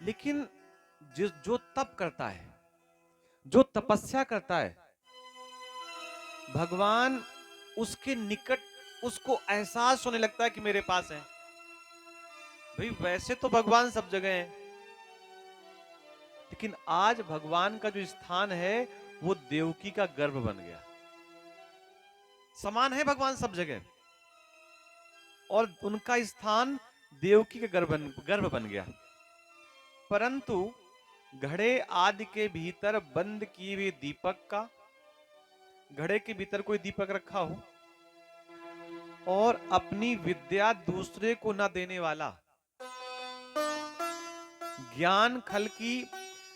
लेकिन जिस जो तप करता है, जो तपस्या करता है, भगवान उसके निकट, उसको एहसास होने लगता है कि मेरे पास है। भाई वैसे तो भगवान सब जगह है, लेकिन आज भगवान का जो स्थान है वो देवकी का गर्भ बन गया। समान है भगवान सब जगह, और उनका स्थान देवकी का गर्भ बन गया। परंतु घड़े आदि के भीतर बंद किए हुए दीपक का, घड़े के भीतर कोई दीपक रखा हो और अपनी विद्या दूसरे को न देने वाला, ज्ञान खल की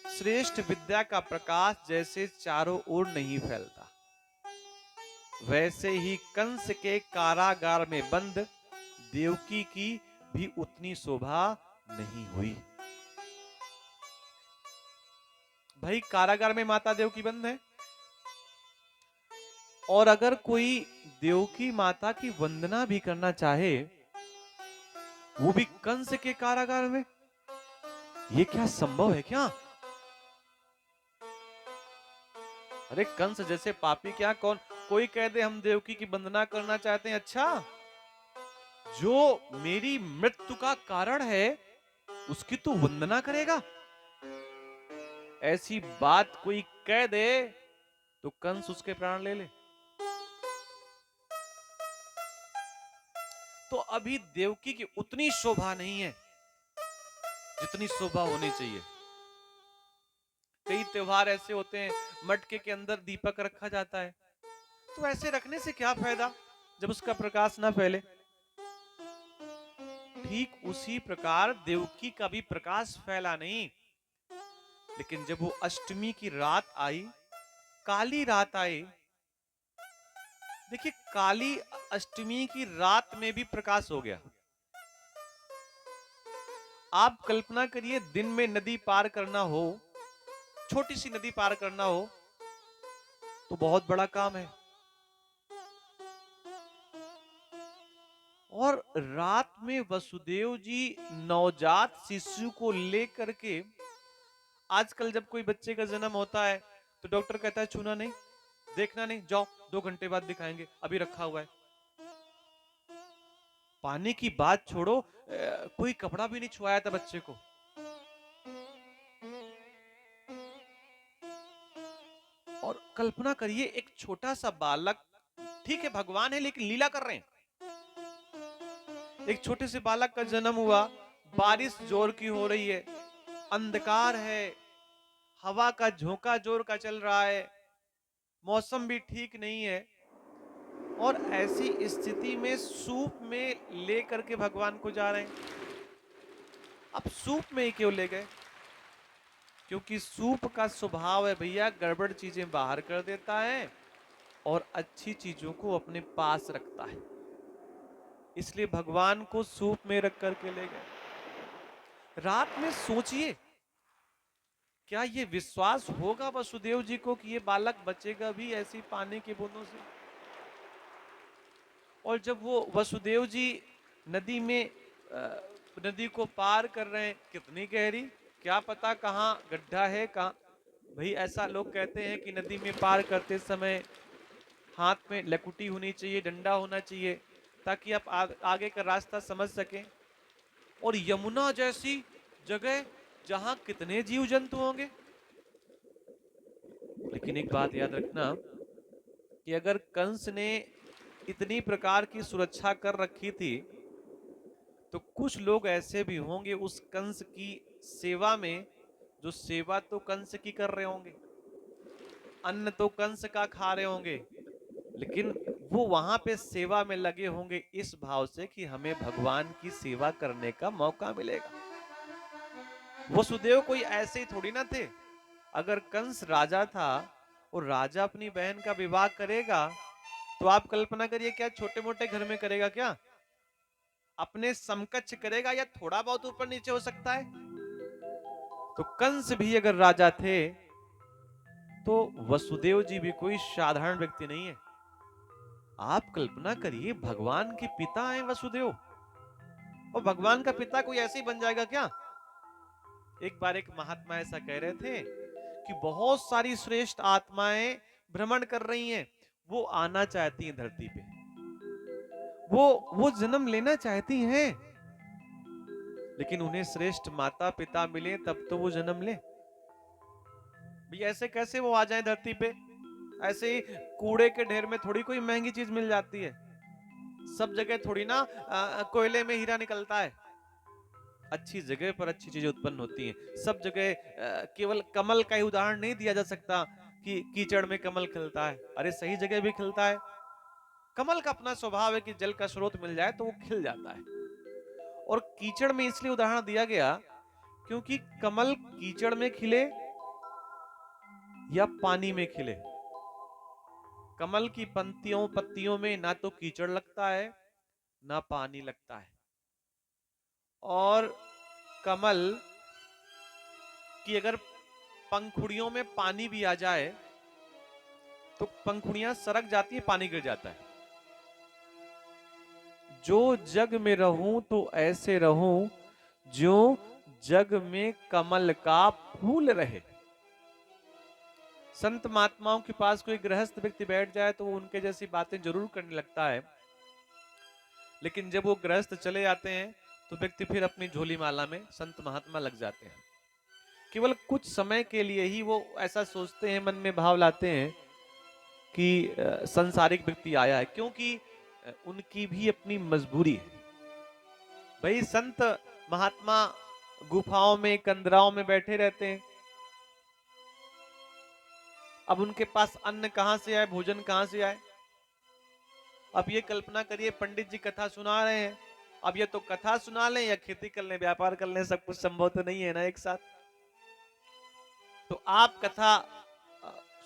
श्रेष्ठ विद्या का प्रकाश जैसे चारों ओर नहीं फैलता, वैसे ही कंस के कारागार में बंद देवकी की भी उतनी शोभा नहीं हुई। भाई कारागार में माता देवकी बंद है, और अगर कोई देवकी माता की वंदना भी करना चाहे, वो भी कंस के कारागार में, ये क्या संभव है क्या? अरे कंस जैसे पापी क्या कौन कोई कह दे हम देवकी की वंदना करना चाहते हैं, अच्छा जो मेरी मृत्यु का कारण है उसकी तो वंदना करेगा? ऐसी बात कोई कह दे तो कंस उसके प्राण ले ले। तो अभी देवकी की उतनी शोभा नहीं है जितनी शोभा होनी चाहिए। कई त्योहार ऐसे होते हैं मटके के अंदर दीपक रखा जाता है, तो ऐसे रखने से क्या फायदा जब उसका प्रकाश ना फैले। ठीक उसी प्रकार देवकी का भी प्रकाश फैला नहीं, लेकिन जब वो अष्टमी की रात आई, काली रात आई, देखिए काली अष्टमी की रात में भी प्रकाश हो गया। आप कल्पना करिए दिन में नदी पार करना हो, छोटी सी नदी पार करना हो तो बहुत बड़ा काम है, और रात में वसुदेव जी नवजात शिशु को लेकर के, आजकल जब कोई बच्चे का जन्म होता है तो डॉक्टर कहता है छूना नहीं, देखना नहीं, जाओ 2 घंटे बाद दिखाएंगे, अभी रखा हुआ है। पानी की बात छोड़ो, कोई कपड़ा भी नहीं छुआया था बच्चे को। और कल्पना करिए एक छोटा सा बालक, ठीक है भगवान है लेकिन लीला कर रहे हैं, एक छोटे से बालक का जन्म हुआ, बारिश जोर की हो रही है, अंधकार है, हवा का झोंका जोर का चल रहा है, मौसम भी ठीक नहीं है, और ऐसी स्थिति में सूप में लेकर के भगवान को जा रहे हैं। अब सूप में ही क्यों ले गए? क्योंकि सूप का स्वभाव है भैया गड़बड़ चीजें बाहर कर देता है और अच्छी चीजों को अपने पास रखता है, इसलिए भगवान को सूप में रख करके ले गए। रात में सोचिए, क्या ये विश्वास होगा वसुदेव जी को कि ये बालक बचेगा भी ऐसी पानी की बूंदों से? और जब वो वसुदेव जी नदी में नदी को पार कर रहे हैं, कितनी गहरी, क्या पता कहाँ गड्ढा है कहाँ। भाई ऐसा लोग कहते हैं कि नदी में पार करते समय हाथ में लकुटी होनी चाहिए, डंडा होना चाहिए, ताकि आप आगे का रास्ता समझ सकें। और यमुना जैसी जगह जहां कितने जीव जंतु होंगे। लेकिन एक बात याद रखना कि अगर कंस ने इतनी प्रकार की सुरक्षा कर रखी थी, तो कुछ लोग ऐसे भी होंगे उस कंस की सेवा में, जो सेवा तो कंस की कर रहे होंगे, अन्न तो कंस का खा रहे होंगे, लेकिन वो वहां पे सेवा में लगे होंगे इस भाव से कि हमें भगवान की सेवा करने का मौका मिलेगा। वसुदेव कोई ऐसे ही थोड़ी ना थे। अगर कंस राजा था और राजा अपनी बहन का विवाह करेगा, तो आप कल्पना करिए क्या छोटे मोटे घर में करेगा क्या? अपने समकक्ष करेगा या थोड़ा बहुत ऊपर नीचे हो सकता है? तो कंस भी अगर राजा थे तो वसुदेव जी भी कोई साधारण व्यक्ति नहीं है। आप कल्पना करिए भगवान के पिता हैं वसुदेव, और भगवान का पिता कोई ऐसे ही बन जाएगा क्या? एक बार एक महात्मा ऐसा कह रहे थे कि बहुत सारी श्रेष्ठ आत्माएं भ्रमण कर रही हैं, वो आना चाहती हैं धरती पे, वो जन्म लेना चाहती हैं, लेकिन उन्हें श्रेष्ठ माता पिता मिले तब तो वो जन्म ले। भैया ऐसे कैसे वो आ जाए धरती पे? ऐसे ही कूड़े के ढेर में थोड़ी कोई महंगी चीज मिल जाती है। सब जगह थोड़ी ना कोयले में हीरा निकलता है। अच्छी जगह पर अच्छी चीजें उत्पन्न होती हैं। सब जगह केवल कमल का ही उदाहरण नहीं दिया जा सकता कि कीचड़ में कमल खिलता है। अरे सही जगह भी खिलता है। कमल का अपना स्वभाव है कि जल का स्रोत मिल जाए तो वो खिल जाता है। और कीचड़ में इसलिए उदाहरण दिया गया क्योंकि कमल कीचड़ में खिले या पानी में खिले, कमल की पंक्तियों पत्तियों में ना तो कीचड़ लगता है ना पानी लगता है। और कमल की अगर पंखुड़ियों में पानी भी आ जाए तो पंखुड़ियां सरक जाती है, पानी गिर जाता है। जो जग में रहूं तो ऐसे रहूं जो जग में कमल का फूल रहे। संत महात्माओं के पास कोई गृहस्थ व्यक्ति बैठ जाए तो वो उनके जैसी बातें जरूर करने लगता है, लेकिन जब वो गृहस्थ चले जाते हैं तो व्यक्ति फिर अपनी झोली माला में संत महात्मा लग जाते हैं। केवल कुछ समय के लिए ही वो ऐसा सोचते हैं, मन में भाव लाते हैं कि संसारिक व्यक्ति आया है, क्योंकि उनकी भी अपनी मजबूरी है। भाई संत महात्मा गुफाओं में कंदराओं में बैठे रहते हैं, अब उनके पास अन्न कहां से आए, भोजन कहां से आए? अब ये कल्पना करिए पंडित जी कथा सुना रहे हैं, अब ये तो कथा सुना लें या खेती कर लें, व्यापार कर लें, सब कुछ संभव तो नहीं है ना एक साथ। तो आप कथा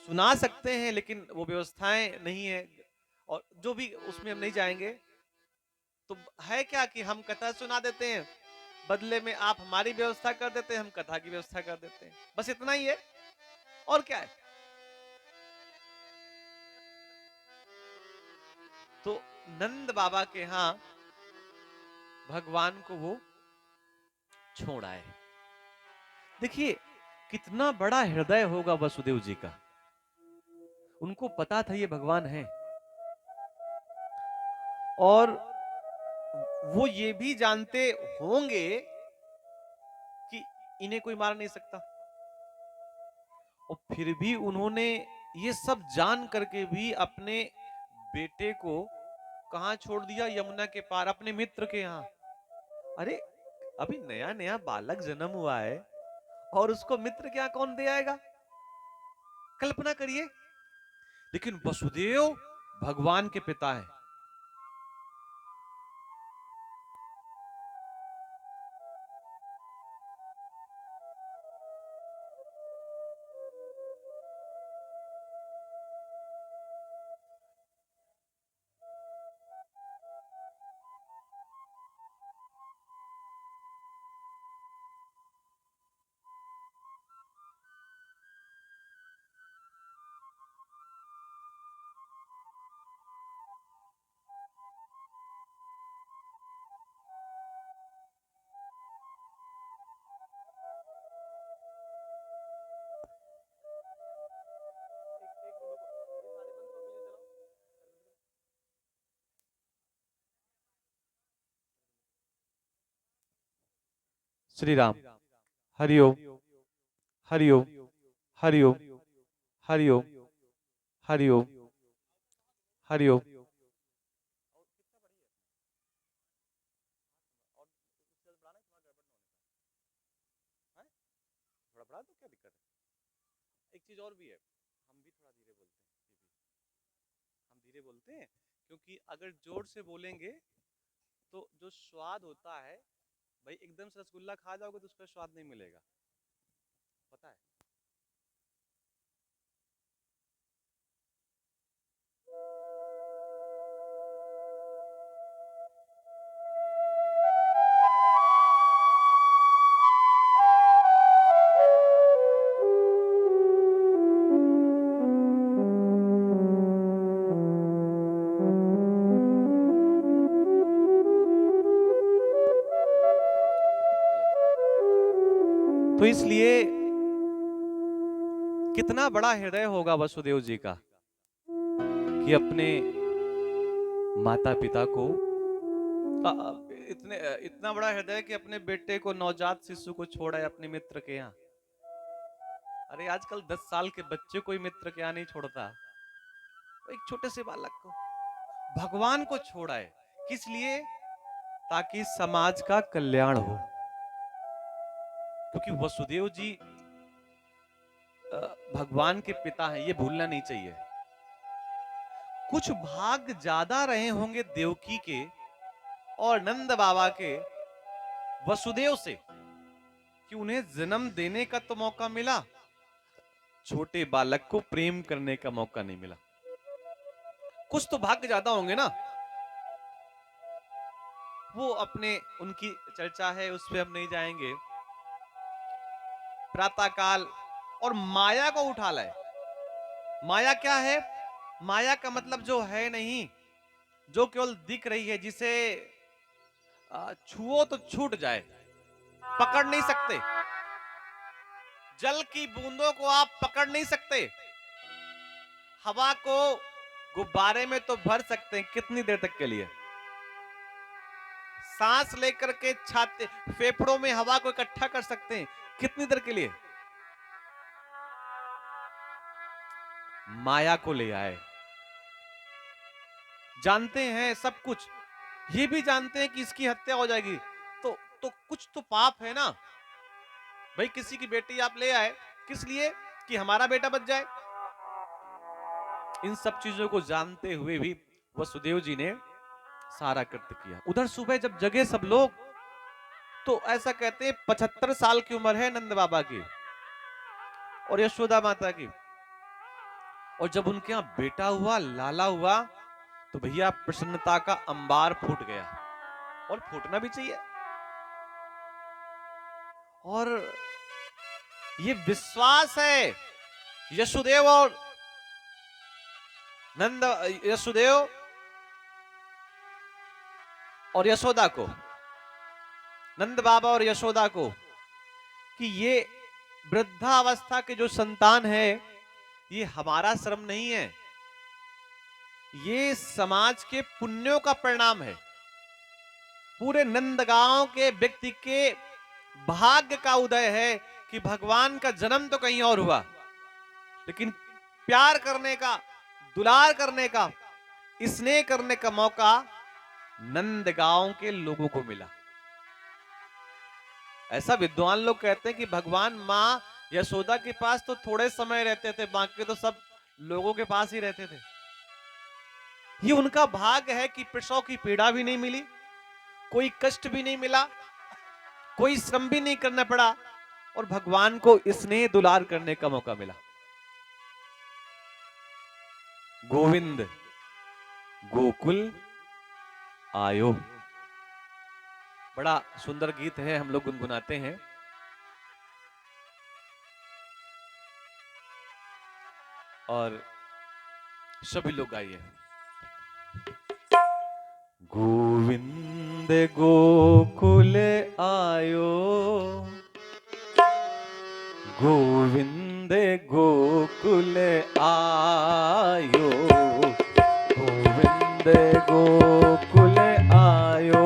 सुना सकते हैं लेकिन वो व्यवस्थाएं नहीं है, और जो भी उसमें हम नहीं जाएंगे। तो है क्या कि हम कथा सुना देते हैं, बदले में आप हमारी व्यवस्था कर देते हैं, हम कथा की व्यवस्था कर देते हैं, बस इतना ही है, और क्या है? तो नंद बाबा के यहां भगवान को वो छोड़ आए। देखिए कितना बड़ा हृदय होगा वसुदेव जी का, उनको पता था ये भगवान है, और वो ये भी जानते होंगे कि इन्हें कोई मार नहीं सकता, और फिर भी उन्होंने ये सब जान करके भी अपने बेटे को कहां छोड़ दिया? यमुना के पार, अपने मित्र के यहां। अरे अभी नया नया बालक जन्म हुआ है और उसको मित्र क्या कौन दे आएगा? कल्पना करिए। लेकिन वसुदेव भगवान के पिता है, श्री राम। हरिओम हरिओम हरिओम हरिओम हरिओम हरिओम। थोड़ा बढ़ा दो, क्या दिक्कत है? एक चीज और भी है, हम भी थोड़ा धीरे बोलते हैं, हम धीरे बोलते हैं क्योंकि अगर जोर से बोलेंगे तो जो स्वाद होता है, भाई एकदम से रसगुल्ला खा जाओगे तो उसका स्वाद नहीं मिलेगा, पता है? तो इसलिए कितना बड़ा हृदय होगा वसुदेव जी का कि अपने माता पिता को इतना बड़ा हृदय कि अपने बेटे को, नवजात शिशु को छोड़ा है अपने मित्र के यहाँ। अरे आजकल 10 साल के बच्चे कोई मित्र के यहाँ नहीं छोड़ता, एक छोटे से बालक को भगवान को छोड़ा है। किस लिए? ताकि समाज का कल्याण हो। क्योंकि वसुदेव जी भगवान के पिता हैं, ये भूलना नहीं चाहिए। कुछ भाग ज्यादा रहे होंगे देवकी के और नंद बाबा के वसुदेव से कि उन्हें जन्म देने का तो मौका मिला, छोटे बालक को प्रेम करने का मौका नहीं मिला। कुछ तो भाग्य ज्यादा होंगे ना। वो अपने, उनकी चर्चा है, उस पर हम नहीं जाएंगे। प्रातः काल और माया को उठा लाए। माया क्या है? माया का मतलब जो है नहीं, जो केवल दिख रही है, जिसे छुओ तो छूट जाए, पकड़ नहीं सकते। जल की बूंदों को आप पकड़ नहीं सकते। हवा को गुब्बारे में तो भर सकते हैं, कितनी देर तक के लिए? सांस लेकर के छाते, फेफड़ों में हवा को इकट्ठा कर सकते हैं, कितनी देर के लिए? माया को ले आए। जानते हैं सब कुछ, ये भी जानते हैं कि इसकी हत्या हो जाएगी, तो कुछ तो पाप है ना भाई। किसी की बेटी आप ले आए, किस लिए? कि हमारा बेटा बच जाए। इन सब चीजों को जानते हुए भी वसुदेव जी ने सारा कृत्य किया। उधर सुबह जब जगे सब लोग, तो ऐसा कहते हैं 75 साल की उम्र है नंद बाबा की और यशोदा माता की। और जब उनके यहां बेटा हुआ, लाला हुआ, तो भैया प्रसन्नता का अंबार फूट गया, और फूटना भी चाहिए। और ये विश्वास है यशोदेव और यशोदेव और यशोदा को, नंद बाबा और यशोदा को, कि ये वृद्धावस्था के जो संतान है, ये हमारा श्रम नहीं है, ये समाज के पुण्यों का परिणाम है। पूरे नंदगांव के व्यक्ति के भाग्य का उदय है कि भगवान का जन्म तो कहीं और हुआ, लेकिन प्यार करने का, दुलार करने का, स्नेह करने का मौका नंदगांव के लोगों को मिला। ऐसा विद्वान लोग कहते हैं कि भगवान मां यशोदा के पास तो थोड़े समय रहते थे, बाकी तो सब लोगों के पास ही रहते थे। ये उनका भाग्य है कि प्रसव की पीड़ा भी नहीं मिली, कोई कष्ट भी नहीं मिला, कोई श्रम भी नहीं करना पड़ा, और भगवान को स्नेह दुलार करने का मौका मिला। गोविंद गोकुल आयो, बड़ा सुंदर गीत है, हम लोग गुनगुनाते हैं। और सभी लोग गाइए। गोविंद गोकुल आयो, गोविंद गोकुल आयो, गोविंद गोकुल आयो,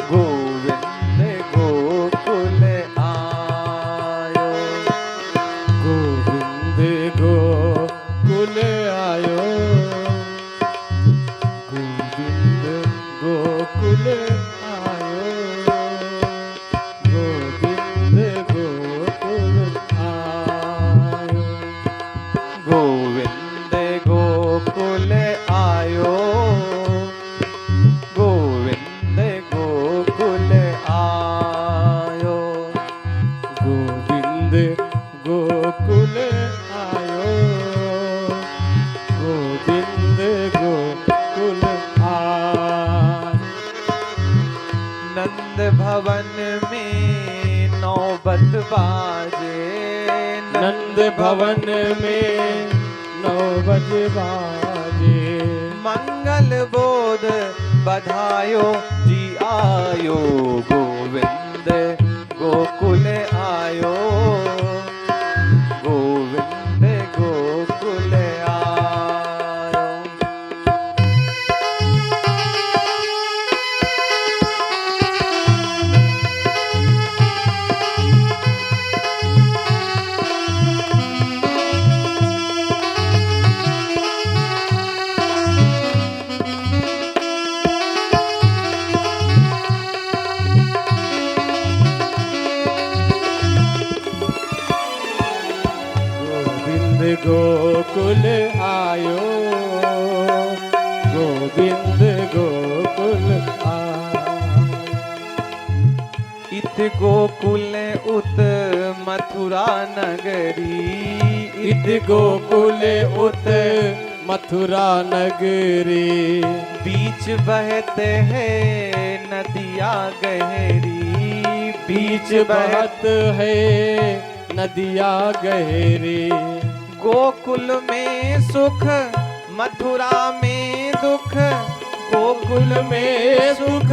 गोविंद गोकुल आयो, गोविंद गोकुल आयो, गोविंद गोकुल आयो, गोविंद गोकुल आयो, गोविंद गोकुल आयो, गोविंद गोकुल आयो, गोविंद गोकुल आयो, गोविंद गोकुल आयो। नंद भवन में नौबत बाजे, नंद भवन में 9 बजे बाजे, मंगल बोध बधायो जी आयो, गोविंद गोकुल गोकुल आयो, गोविंद गोकुल आयो। इत गोकुल उत मथुरा नगरी, इत गोकुल उत मथुरा नगरी। बीच बहते हैं नदियाँ गहरी, बीच बहत है नदिया गहरी। गोकुल में सुख मथुरा में दुख, गोकुल में सुख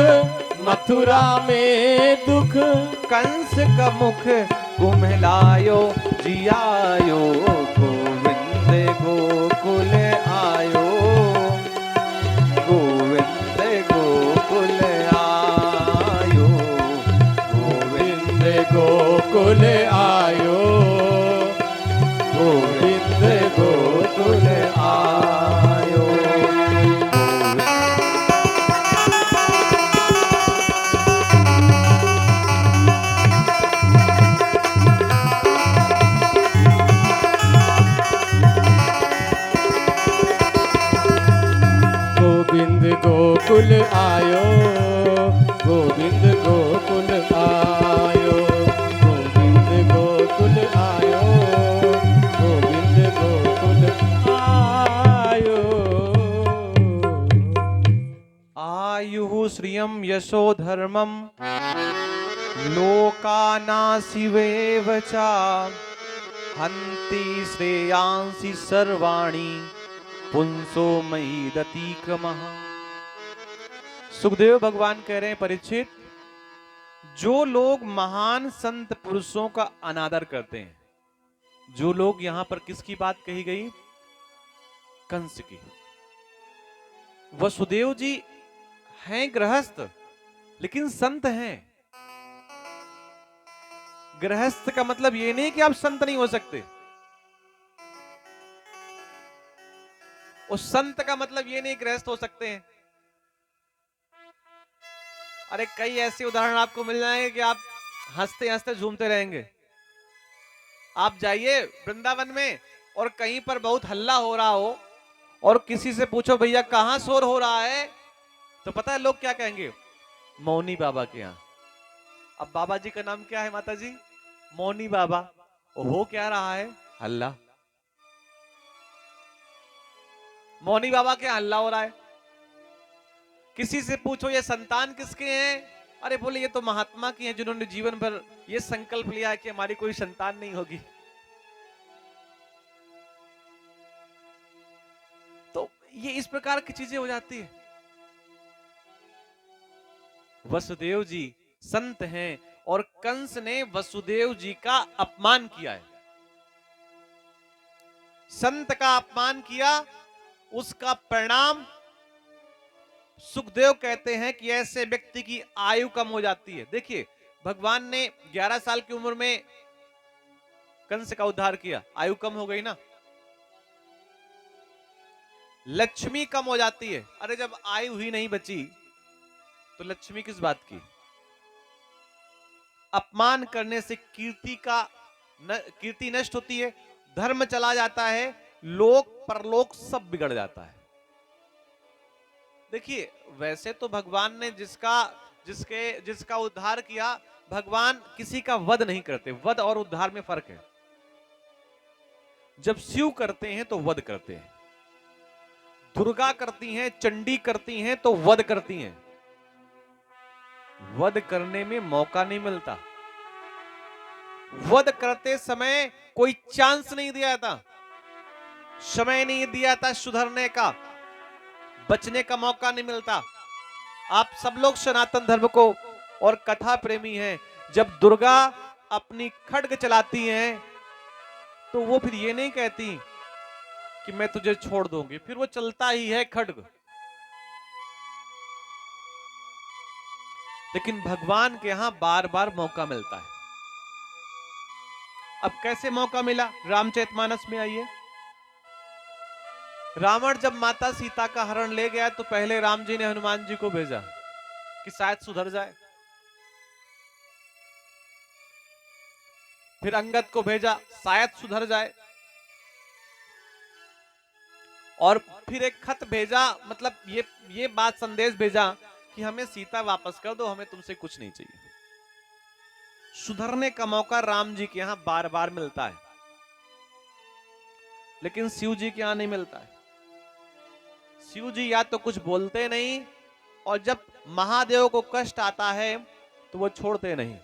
मथुरा में दुख। कंस का मुख कुम्हलायो जियायो, गोविंद गोकुल आयो, गोविंद गोकुल आयो, गोविंद गोकुल आयो, गोविंद गोकुल आयो। गोविंद गोकुल आयो, गोविंद गोकुल आयो, गोविंद गोकुल आयो, गोविंद गोकुल आयो। आयुः श्रियं यशो धर्मं लोकानाशिवेव च, हन्ति श्रेयांसि सर्वाणि पुंसो मयि दतिक्रमः। सुखदेव भगवान कह रहे हैं परीक्षित, जो लोग महान संत पुरुषों का अनादर करते हैं, जो लोग यहां पर किसकी बात कही गई? कंस की। वसुदेव जी हैं गृहस्थ, लेकिन संत हैं। गृहस्थ का मतलब ये नहीं कि आप संत नहीं हो सकते, उस संत का मतलब ये नहीं गृहस्थ हो सकते हैं। अरे कई ऐसे उदाहरण आपको मिल जाएंगे कि आप हंसते हंसते झूमते रहेंगे। आप जाइए वृंदावन में और कहीं पर बहुत हल्ला हो रहा हो और किसी से पूछो भैया कहां शोर हो रहा है, तो पता है लोग क्या कहेंगे? मौनी बाबा के यहाँ। अब बाबा जी का नाम क्या है माता जी? मौनी बाबा। हो क्या रहा है? हल्ला। मौनी बाबा के हल्ला हो रहा है। किसी से पूछो ये संतान किसके हैं? अरे बोले ये तो महात्मा की हैं, जिन्होंने जीवन भर ये संकल्प लिया है कि हमारी कोई संतान नहीं होगी। तो ये इस प्रकार की चीजें हो जाती है। वसुदेव जी संत हैं और कंस ने वसुदेव जी का अपमान किया है। संत का अपमान किया, उसका परिणाम सुखदेव कहते हैं कि ऐसे व्यक्ति की आयु कम हो जाती है। देखिए भगवान ने 11 साल की उम्र में कंस का उद्धार किया, आयु कम हो गई ना। लक्ष्मी कम हो जाती है। अरे जब आयु ही नहीं बची तो लक्ष्मी किस बात की? अपमान करने से कीर्ति नष्ट होती है, धर्म चला जाता है, लोक परलोक सब बिगड़ जाता है। देखिए वैसे तो भगवान ने जिसका उद्धार किया, भगवान किसी का वध नहीं करते। वध और उद्धार में फर्क है। जब शिव करते हैं तो वध करते हैं, दुर्गा करती हैं, चंडी करती हैं तो वध करती हैं। वध करने में मौका नहीं मिलता। वध करते समय कोई चांस नहीं दिया जाता, समय नहीं दिया था सुधरने का, बचने का मौका नहीं मिलता। आप सब लोग सनातन धर्म को और कथा प्रेमी हैं। जब दुर्गा अपनी खड्ग चलाती हैं तो वो फिर ये नहीं कहती कि मैं तुझे छोड़ दूंगी, फिर वो चलता ही है खड्ग। लेकिन भगवान के यहां बार बार मौका मिलता है। अब कैसे मौका मिला? रामचरितमानस में आइए। रावण जब माता सीता का हरण ले गया तो पहले राम जी ने हनुमान जी को भेजा कि शायद सुधर जाए। फिर अंगद को भेजा शायद सुधर जाए। और फिर एक खत भेजा, मतलब ये बात संदेश भेजा कि हमें सीता वापस कर दो, हमें तुमसे कुछ नहीं चाहिए। सुधरने का मौका राम जी के यहां बार बार मिलता है, लेकिन शिव जी के यहां नहीं मिलता है। शिव जी या तो कुछ बोलते नहीं, और जब महादेव को कष्ट आता है तो वो छोड़ते नहीं।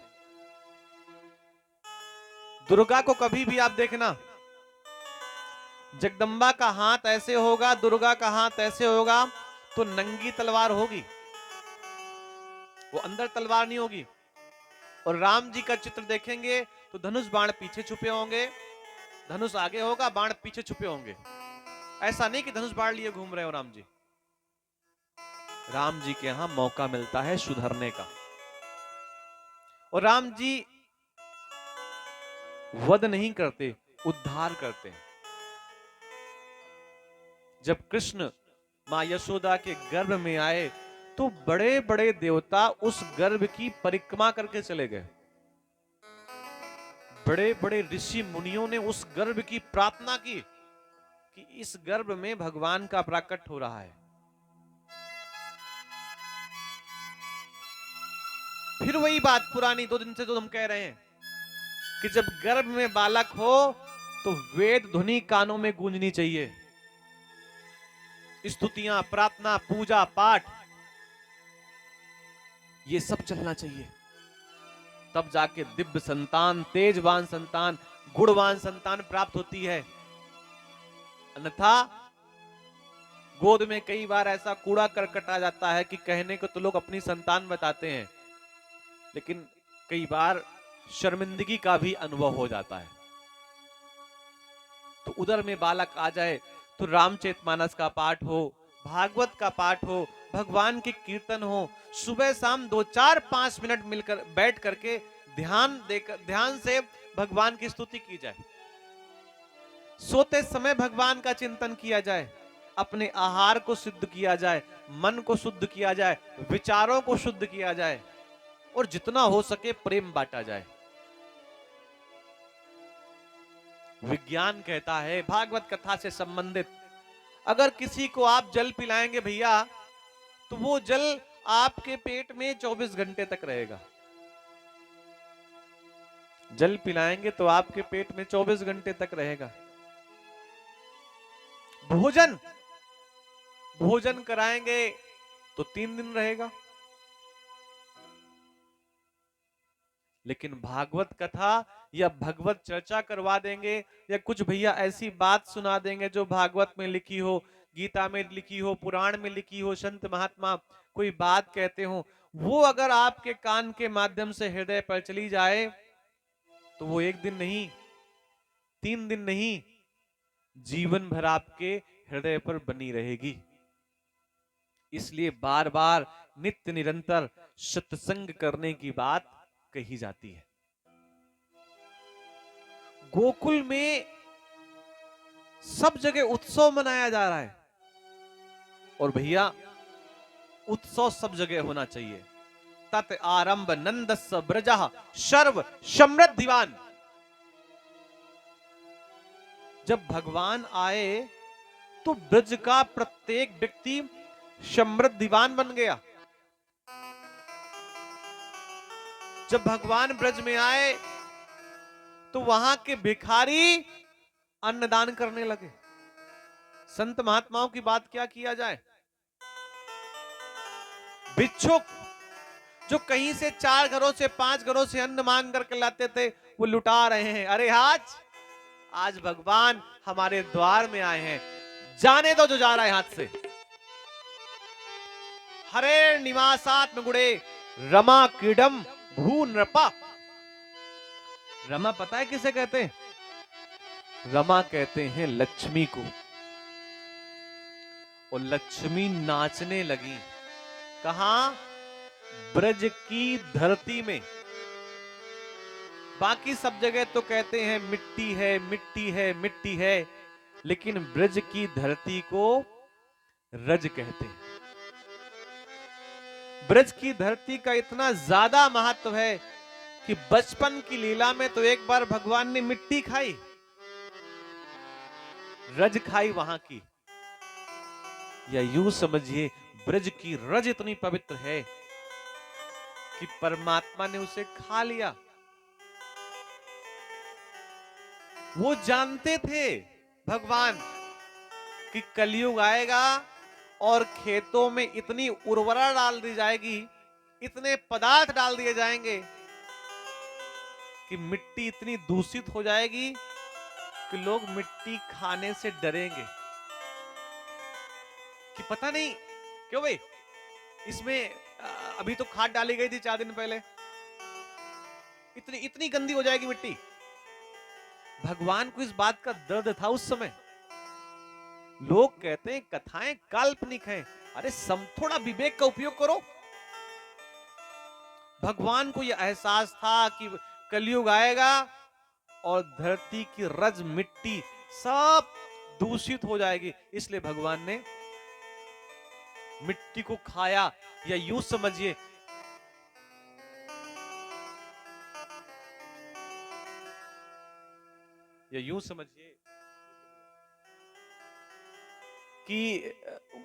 दुर्गा को कभी भी आप देखना, जगदम्बा का हाथ ऐसे होगा, दुर्गा का हाथ ऐसे होगा, तो नंगी तलवार होगी, वो अंदर तलवार नहीं होगी। और राम जी का चित्र देखेंगे तो धनुष बाण पीछे छुपे होंगे, धनुष आगे होगा, बाण पीछे छुपे होंगे। ऐसा नहीं कि धनुष बाण लिए घूम रहे हो राम जी। राम जी के यहां मौका मिलता है सुधरने का, और राम जी वध नहीं करते, उद्धार करते हैं। जब कृष्ण मां यशोदा के गर्भ में आए तो बड़े बड़े देवता उस गर्भ की परिक्रमा करके चले गए। बड़े बड़े ऋषि मुनियों ने उस गर्भ की प्रार्थना की कि इस गर्भ में भगवान का प्राकट हो रहा है। फिर वही बात पुरानी 2 दिन से जो हम कह रहे हैं कि जब गर्भ में बालक हो तो वेद ध्वनि कानों में गूंजनी चाहिए, स्तुतियां, प्रार्थना, पूजा पाठ, ये सब चलना चाहिए। तब जाके दिव्य संतान, तेजवान संतान, गुणवान संतान प्राप्त होती है। अन्यथा गोद में कई बार ऐसा कूड़ा करकट आ जाता है कि कहने को तो लोग अपनी संतान बताते हैं, लेकिन कई बार शर्मिंदगी का भी अनुभव हो जाता है। तो उदर में बालक आ जाए तो रामचरितमानस का पाठ हो, भागवत का पाठ हो, भगवान के कीर्तन हो, सुबह शाम 2, 4, 5 मिनट मिलकर बैठ करके ध्यान से भगवान की स्तुति की जाए। सोते समय भगवान का चिंतन किया जाए, अपने आहार को शुद्ध किया जाए, मन को शुद्ध किया जाए, विचारों को शुद्ध किया जाए, और जितना हो सके प्रेम बांटा जाए। विज्ञान कहता है भागवत कथा से संबंधित, अगर किसी को आप जल पिलाएंगे भैया, तो वो जल आपके पेट में 24 घंटे तक रहेगा। जल पिलाएंगे तो आपके पेट में 24 घंटे तक रहेगा। भोजन कराएंगे तो 3 दिन रहेगा। लेकिन भागवत कथा या भगवत चर्चा करवा देंगे, या कुछ भैया ऐसी बात सुना देंगे जो भागवत में लिखी हो, गीता में लिखी हो, पुराण में लिखी हो, संत महात्मा कोई बात कहते हो, वो अगर आपके कान के माध्यम से हृदय पर चली जाए तो वो 1 दिन नहीं, 3 दिन नहीं, जीवन भर आपके हृदय पर बनी रहेगी। इसलिए बार बार नित्य निरंतर सत्संग करने की बात कही जाती है। गोकुल में सब जगह उत्सव मनाया जा रहा है, और भैया उत्सव सब जगह होना चाहिए। तत् आरंभ नंदस्य ब्रजः सर्व समृद्धिवान। जब भगवान आए तो ब्रज का प्रत्येक व्यक्ति समृद्धिवान बन गया। जब भगवान ब्रज में आए तो वहां के भिखारी अन्नदान करने लगे। संत महात्माओं की बात क्या किया जाए, भिक्षुक जो कहीं से 4 घरों से 5 घरों से अन्न मांग करके लाते थे, वो लुटा रहे हैं। अरे आज भगवान हमारे द्वार में आए हैं, जाने दो जो जा रहा है हाथ से। हरे निवासात्म गुणे रमा क्रीडम भू नृपा। रमा पता है किसे कहते हैं? रमा कहते हैं लक्ष्मी को। और लक्ष्मी नाचने लगी। कहां? ब्रज की धरती में। बाकी सब जगह तो कहते हैं मिट्टी है, मिट्टी है, मिट्टी है, लेकिन ब्रज की धरती को रज कहते हैं। ब्रज की धरती का इतना ज्यादा महत्व है कि बचपन की लीला में तो एक बार भगवान ने मिट्टी खाई, रज खाई वहां की। या यूं समझिए ब्रज की रज इतनी पवित्र है कि परमात्मा ने उसे खा लिया। वो जानते थे भगवान कि कलयुग आएगा और खेतों में इतनी उर्वरा डाल दी जाएगी, इतने पदार्थ डाल दिए जाएंगे कि मिट्टी इतनी दूषित हो जाएगी कि लोग मिट्टी खाने से डरेंगे कि पता नहीं क्यों भाई इसमें अभी तो खाद डाली गई थी 4 दिन पहले, इतनी इतनी गंदी हो जाएगी मिट्टी। भगवान को इस बात का दर्द था उस समय। लोग कहते हैं कथाएं काल्पनिक हैं, अरे थोड़ा विवेक का उपयोग करो। भगवान को यह एहसास था कि कलयुग आएगा और धरती की रज मिट्टी सब दूषित हो जाएगी, इसलिए भगवान ने मिट्टी को खाया। या यूं समझिए कि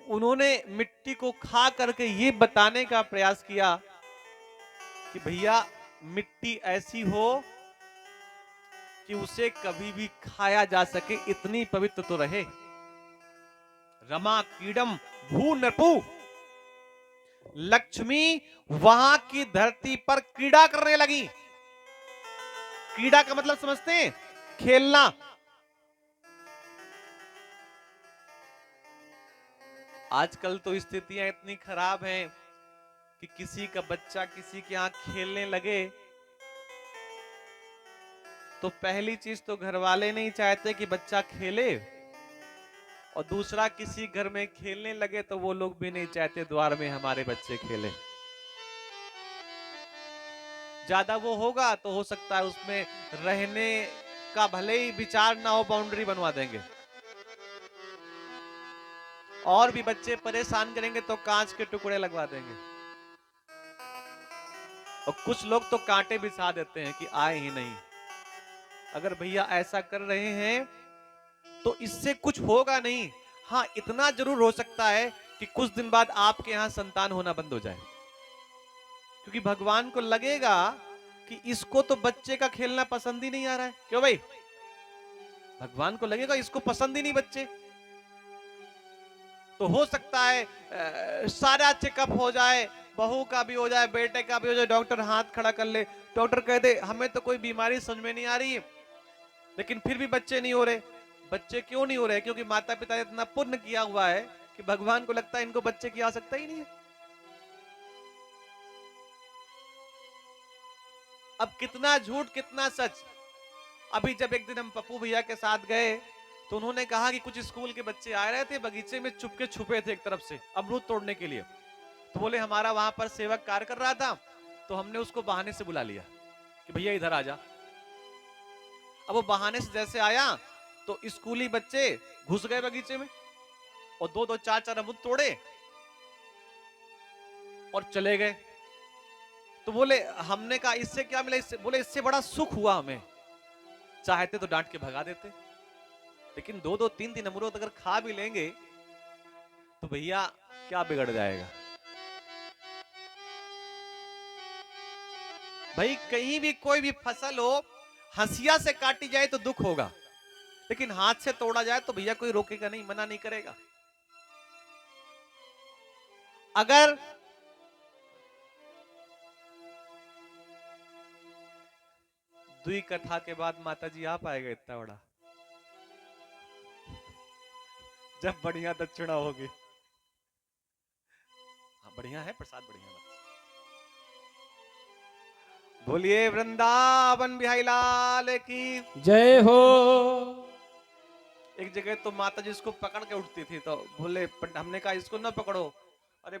उन्होंने मिट्टी को खा करके ये बताने का प्रयास किया कि भैया मिट्टी ऐसी हो कि उसे कभी भी खाया जा सके, इतनी पवित्र तो रहे। रमा कीड़म भू नरपू, लक्ष्मी वहां की धरती पर क्रीड़ा करने लगी। क्रीड़ा का मतलब समझते हैं? खेलना। आजकल तो स्थितियां इतनी खराब हैं कि किसी का बच्चा किसी के यहां खेलने लगे तो पहली चीज तो घर वाले नहीं चाहते कि बच्चा खेले, और दूसरा किसी घर में खेलने लगे तो वो लोग भी नहीं चाहते द्वार में हमारे बच्चे खेले। ज्यादा वो होगा तो हो सकता है उसमें रहने का भले ही विचार ना हो, बाउंड्री बनवा देंगे। और भी बच्चे परेशान करेंगे तो कांच के टुकड़े लगवा देंगे। और कुछ लोग तो कांटे बिछा देते हैं कि आए ही नहीं। अगर भैया ऐसा कर रहे हैं तो इससे कुछ होगा नहीं। हाँ, इतना जरूर हो सकता है कि कुछ दिन बाद आपके यहां संतान होना बंद हो जाए, क्योंकि भगवान को लगेगा कि इसको तो बच्चे का खेलना पसंद ही नहीं आ रहा है। क्यों भाई? भगवान को लगेगा इसको पसंद ही नहीं बच्चे। तो हो सकता है सारा चेकअप हो जाए, बहू का भी हो जाए, बेटे का भी हो जाए, डॉक्टर हाथ खड़ा कर ले, डॉक्टर कह दे हमें तो कोई बीमारी समझ में नहीं आ रही है, लेकिन फिर भी बच्चे नहीं हो रहे। बच्चे क्यों नहीं हो रहे? क्योंकि माता पिता ने इतना पुण्य किया हुआ है कि भगवान को लगता है इनको बच्चे की आवश्यकता ही नहीं है। अब कितना झूठ कितना सच। अभी जब एक दिन हम पप्पू भैया के साथ गए तो उन्होंने कहा कि कुछ स्कूल के बच्चे आ रहे थे, बगीचे में चुपके छुपे थे एक तरफ से अमरूद तोड़ने के लिए। तो बोले हमारा वहां पर सेवक कार्य कर रहा था, तो हमने उसको बहाने से बुला लिया कि भैया इधर आ जा। अब वो बहाने से जैसे आया तो स्कूली बच्चे घुस गए बगीचे में और दो दो चार चार अमरूद तोड़े और चले गए। तो बोले हमने कहा इससे क्या मिला? इससे बोले इससे बड़ा सुख हुआ हमें, चाहते तो डांट के भगा देते, लेकिन दो दो तीन तीन अमरूद अगर खा भी लेंगे तो भैया क्या बिगड़ जाएगा? भाई कहीं भी कोई भी फसल हो, हंसिया से काटी जाए तो दुख होगा, लेकिन हाथ से तोड़ा जाए तो भैया कोई रोकेगा नहीं, मना नहीं करेगा। अगर दुई कथा के बाद माता जी आ पाएगा इतना बड़ा, जब बढ़िया दक्षिणा होगी। हाँ बढ़िया है, प्रसाद बढ़िया है। बोलिए वृंदावन बिहारी लाल की जय हो। एक जगह तो माता जी इसको पकड़ के उठती थी, तो बोले हमने कहा इसको ना पकड़ो, अरे